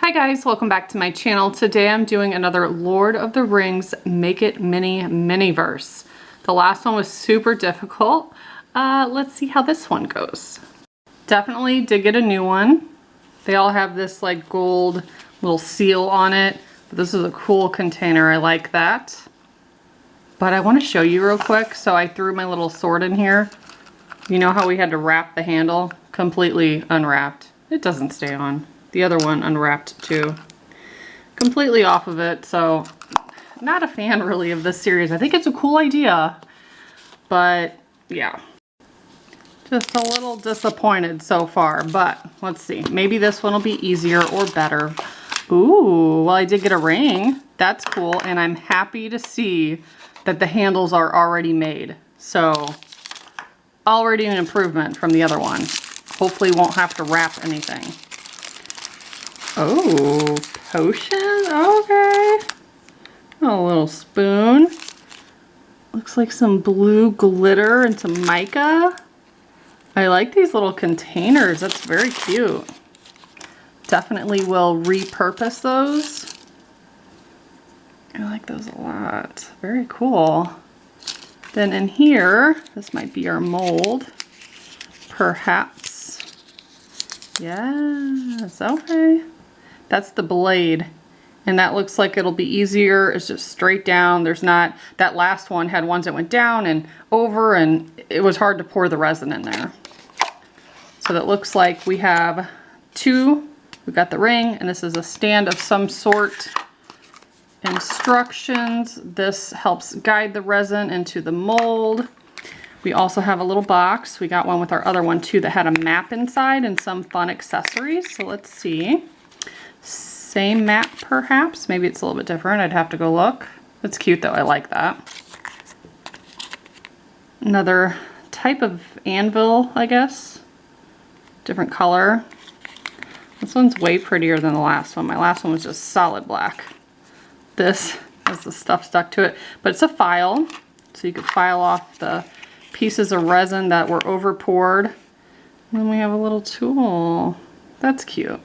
Hi guys, welcome back to my channel. Today I'm doing another Lord of the Rings Make It Miniverse. The last one was super difficult. Let's see how this one goes. Definitely did get a new one. They all have this like gold little seal on it. But this is a cool container, I like that. But I want to show you real quick. So I threw my little sword in here. You know how we had to wrap the handle? Completely unwrapped. It doesn't stay on. The other one unwrapped too. Completely off of it, so not a fan really of this series. I think it's a cool idea, but yeah. Just a little disappointed so far, but let's see. Maybe this one will be easier or better. Ooh, well I did get a ring. That's cool, and I'm happy to see that the handles are already made. So already an improvement from the other one. Hopefully won't have to wrap anything. Oh, potion? Okay. A little spoon. Looks like some blue glitter and some mica. I like these little containers. That's very cute. Definitely will repurpose those. I like those a lot. Very cool. Then in here, this might be our mold. Perhaps. Yes, okay. That's the blade, and that looks like it'll be easier. It's just straight down. There's not, that last one had ones that went down and over, and it was hard to pour the resin in there. So that looks like we have two. We've got the ring, and this is a stand of some sort. Instructions. This helps guide the resin into the mold. We also have a little box. We got one with our other one too that had a map inside and some fun accessories. So let's see. Same map perhaps. Maybe it's a little bit different. I'd have to go look. It's cute though. I like that. Another type of anvil, I guess. Different color. This one's way prettier than the last one. My last one was just solid black. This has the stuff stuck to it. But it's a file. So you could file off the pieces of resin that were over poured. And then we have a little tool. That's cute.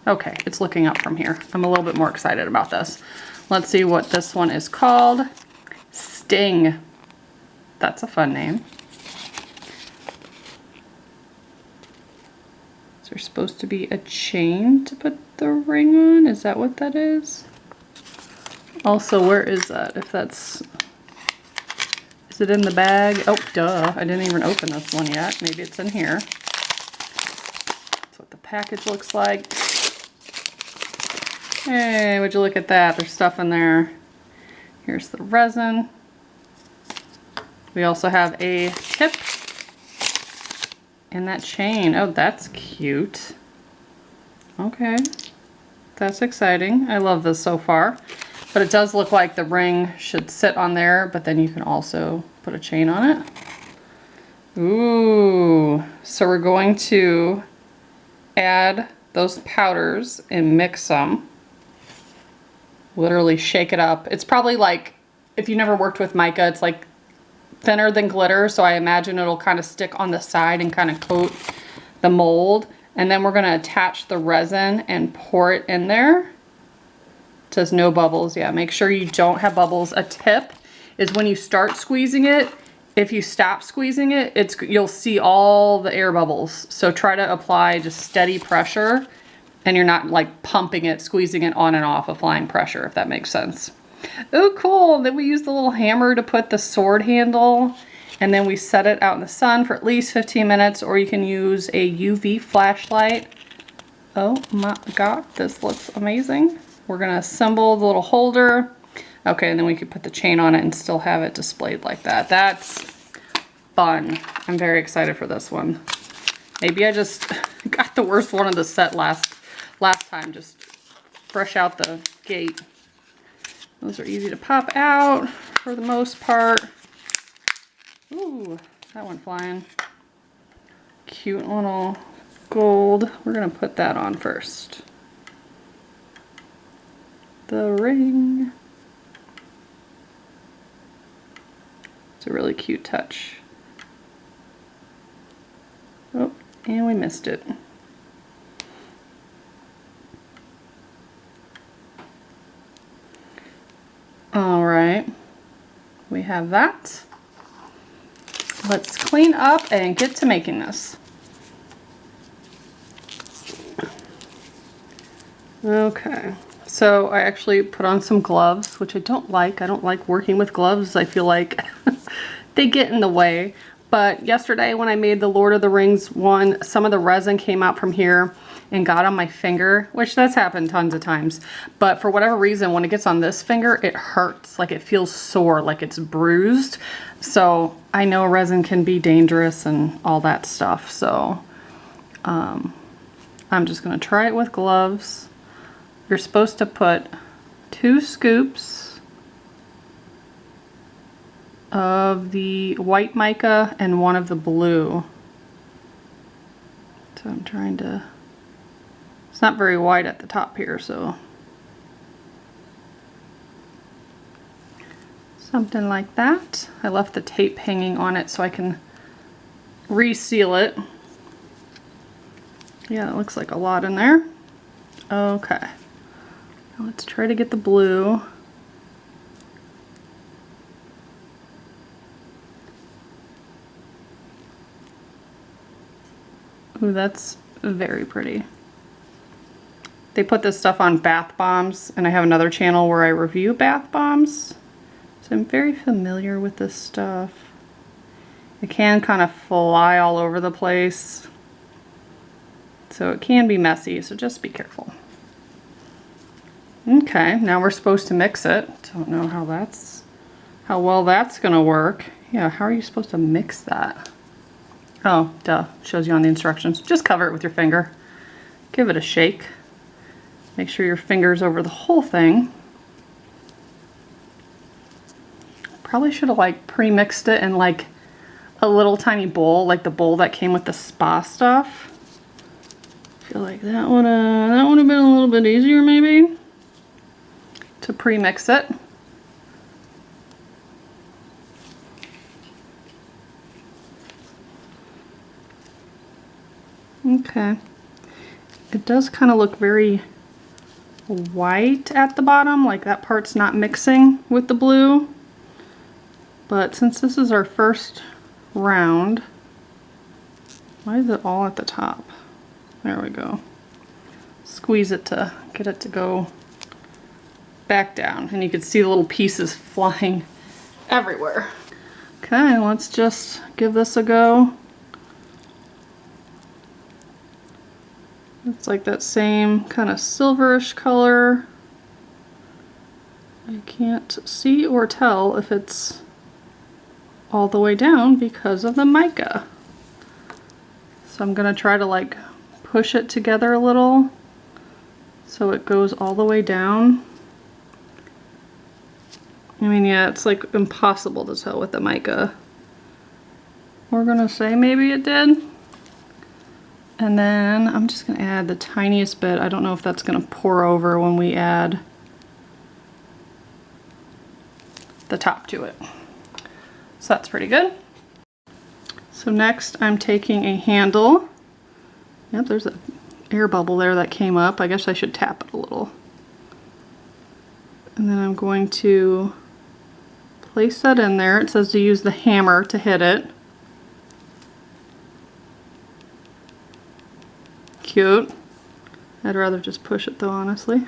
Okay, it's looking up from here. I'm a little bit more excited about this. Let's see what this one is called. Sting. That's a fun name. Is there supposed to be a chain to put the ring on? Is that what that is? Also, where is that? If that's... Is it in the bag? Oh, duh. I didn't even open this one yet. Maybe it's in here. That's what the package looks like. Hey, would you look at that? There's stuff in there. Here's the resin. We also have a tip. And that chain. Oh, that's cute. Okay. That's exciting. I love this so far. But it does look like the ring should sit on there, but then you can also put a chain on it. Ooh. So we're going to add those powders and mix them. Literally shake it up. It's probably like, if you never worked with mica, it's like thinner than glitter, so I imagine it'll kind of stick on the side and kind of coat the mold. And then we're going to attach the resin and pour it in there. It says no bubbles. Yeah, make sure you don't have bubbles. A tip is when you start squeezing it, if you stop squeezing it, you'll see all the air bubbles. So try to apply just steady pressure, and you're not like pumping it, squeezing it on and off, applying pressure, if that makes sense. Oh, cool. Then we use the little hammer to put the sword handle, and then we set it out in the sun for at least 15 minutes, or you can use a UV flashlight. Oh my God, this looks amazing. We're gonna assemble the little holder. Okay, and then we could put the chain on it and still have it displayed like that. That's fun. I'm very excited for this one. Maybe I just got the worst one of the set last time, just fresh out the gate. Those are easy to pop out for the most part. Ooh, that went flying. Cute little gold. We're gonna put that on first. The ring. It's a really cute touch. Oh, and we missed it. All right, we have that. Let's clean up and get to making this. Okay, so I actually put on some gloves, which I don't like. I don't like working with gloves. I feel like they get in the way. But yesterday when I made the Lord of the Rings one, some of the resin came out from here and got on my finger, which that's happened tons of times. But for whatever reason, when it gets on this finger, it hurts. Like it feels sore, like it's bruised. So I know resin can be dangerous and all that stuff. So I'm just gonna try it with gloves. You're supposed to put 2 scoops of the white mica and 1 of the blue. So I'm trying to, it's not very white at the top here, so something like that. I left the tape hanging on it so I can reseal it. Yeah, it looks like a lot in there. Okay, now let's try to get the blue. Ooh, that's very pretty. They put this stuff on bath bombs, and I have another channel where I review bath bombs. So I'm very familiar with this stuff. It can kind of fly all over the place. So it can be messy, so just be careful. Okay, now we're supposed to mix it. Don't know how well that's gonna work. Yeah, how are you supposed to mix that? Oh, duh, shows you on the instructions. Just cover it with your finger. Give it a shake. Make sure your finger's over the whole thing. Probably should have like pre-mixed it in like a little tiny bowl, like the bowl that came with the spa stuff. I feel like that would have been a little bit easier maybe to pre-mix it. Okay, it does kind of look very white at the bottom, like that part's not mixing with the blue. But since this is our first round, why is it all at the top? There we go. Squeeze it to get it to go back down, and you can see the little pieces flying everywhere. Okay, let's just give this a go. It's like that same kind of silverish color. I can't see or tell if it's all the way down because of the mica. So I'm gonna try to like push it together a little so it goes all the way down. I mean, yeah, it's like impossible to tell with the mica. We're gonna say maybe it did. And then I'm just gonna add the tiniest bit. I don't know if that's gonna pour over when we add the top to it. So that's pretty good. So next I'm taking a handle. Yep, there's an air bubble there that came up. I guess I should tap it a little. And then I'm going to place that in there. It says to use the hammer to hit it. Cute. I'd rather just push it though, honestly.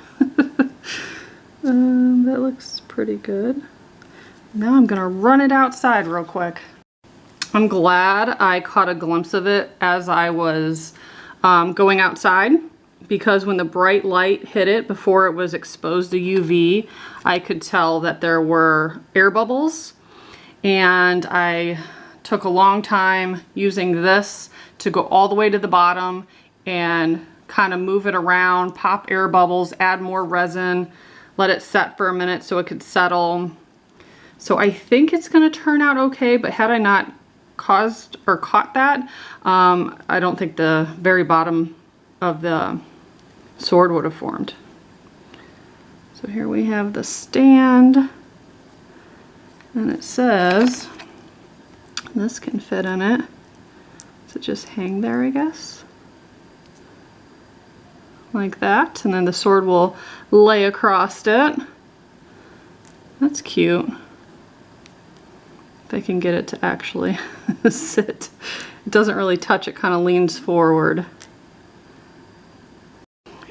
That looks pretty good. Now I'm gonna run it outside real quick. I'm glad I caught a glimpse of it as I was going outside, because when the bright light hit it before it was exposed to UV, I could tell that there were air bubbles, and I took a long time using this to go all the way to the bottom and kind of move it around, pop air bubbles, add more resin, let it set for a minute so it could settle. So I think it's gonna turn out okay, but had I not caught that, I don't think the very bottom of the sword would have formed. So here we have the stand, and it says this can fit in it. Does it just hang there, I guess? Like that, and then the sword will lay across it. That's cute. If I can get it to actually sit. It doesn't really touch, it kind of leans forward.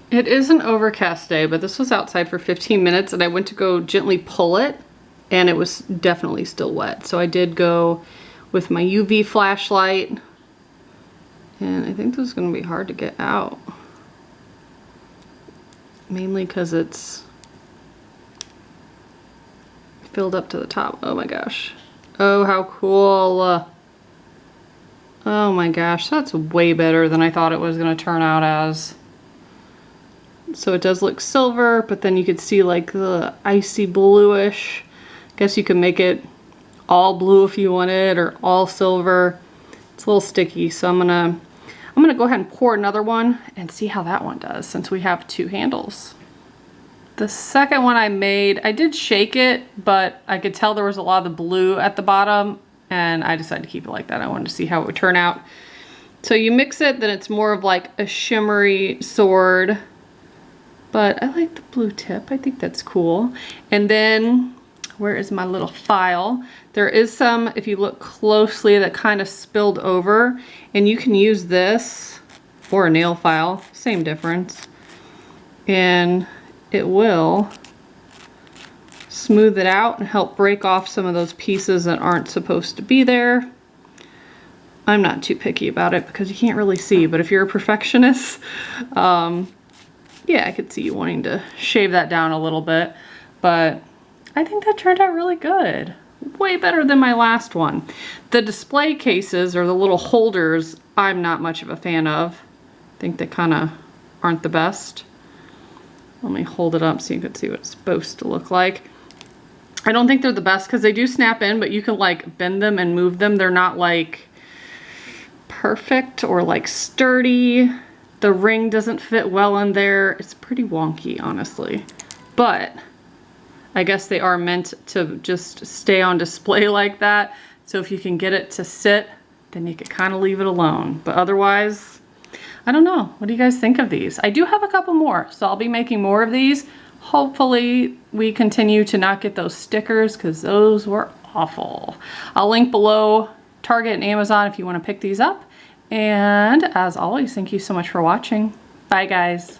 It is an overcast day, but this was outside for 15 minutes and I went to go gently pull it and it was definitely still wet. So I did go with my UV flashlight and I think this is going to be hard to get out. Mainly because it's filled up to the top. Oh my gosh. Oh, how cool. Oh my gosh, that's way better than I thought it was going to turn out as. So it does look silver, but then you could see like the icy bluish. Guess you could make it all blue if you wanted, or all silver. It's a little sticky, so I'm gonna go ahead and pour another one and see how that one does since we have two handles. The second one I made, I did shake it, but I could tell there was a lot of the blue at the bottom and I decided to keep it like that. I wanted to see how it would turn out. So you mix it, then it's more of like a shimmery sword. But I like the blue tip. I think that's cool. And then, where is my little file? There is some, if you look closely, that kind of spilled over. And you can use this or a nail file, same difference. And it will smooth it out and help break off some of those pieces that aren't supposed to be there. I'm not too picky about it because you can't really see, but if you're a perfectionist, yeah, I could see you wanting to shave that down a little bit, but I think that turned out really good. Way better than my last one. The display cases, or the little holders, I'm not much of a fan of. I think they kind of aren't the best. Let me hold it up so you can see what it's supposed to look like. I don't think they're the best because they do snap in, but you can like bend them and move them. They're not like perfect or like sturdy. The ring doesn't fit well in there. It's pretty wonky, honestly. But I guess they are meant to just stay on display like that. So if you can get it to sit, then you could kind of leave it alone. But otherwise, I don't know. What do you guys think of these? I do have a couple more, so I'll be making more of these. Hopefully we continue to not get those stickers because those were awful. I'll link below Target and Amazon if you want to pick these up. And as always, thank you so much for watching. Bye guys.